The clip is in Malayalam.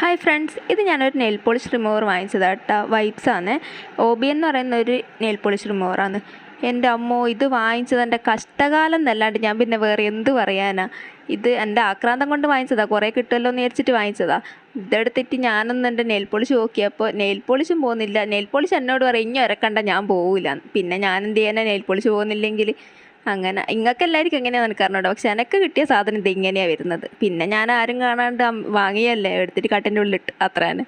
ഹായ് ഫ്രണ്ട്സ്, ഇത് ഞാനൊരു നെയിൽ പോളിഷ് റിമൂവർ വാങ്ങിച്ചതാണ് കേട്ടോ. വൈബ്സാണ്. OBN എന്ന് പറയുന്ന ഒരു നെയിൽ പോളിഷ് റിമൂവറാണ്. എൻ്റെ അമ്മോ, ഇത് വാങ്ങിച്ചത് എൻ്റെ കഷ്ടകാലം എന്നല്ലാണ്ട് ഞാൻ പിന്നെ വേറെ എന്ത് പറയാനാ. ഇത് എൻ്റെ ആക്രാന്തം കൊണ്ട് വാങ്ങിച്ചതാണ്. കുറേ കിട്ടുമല്ലോ എന്ന് വിചാരിച്ചിട്ട് വാങ്ങിച്ചതാണ്. ഇതെടുത്തിട്ട് ഞാനൊന്ന് എൻ്റെ നെയിൽ പോളിഷ് നോക്കിയപ്പോൾ നെയിൽ പോളിഷും പോകുന്നില്ല. നെയിൽ പോളിഷ് എന്നോട് പറയും ഇനി ഒരക്കണ്ട, ഞാൻ പോകില്ല. പിന്നെ ഞാൻ എന്ത് ചെയ്യാനാ, നെയിൽ പോളിഷ് പോകുന്നില്ലെങ്കിൽ. അങ്ങനെ നിങ്ങൾക്ക് എല്ലാവർക്കും എങ്ങനെയാണെന്ന് എനിക്ക് അറിഞ്ഞൂടാ. പക്ഷെ എനിക്ക് കിട്ടിയ സാധനം ഇത് ഇങ്ങനെയാണ് വരുന്നത്. പിന്നെ ഞാൻ ആരും കാണാണ്ട് വാങ്ങിയല്ലേ, എടുത്തിട്ട് കട്ടിൻ്റെ ഉള്ളിലിട്ട്, അത്ര തന്നെ.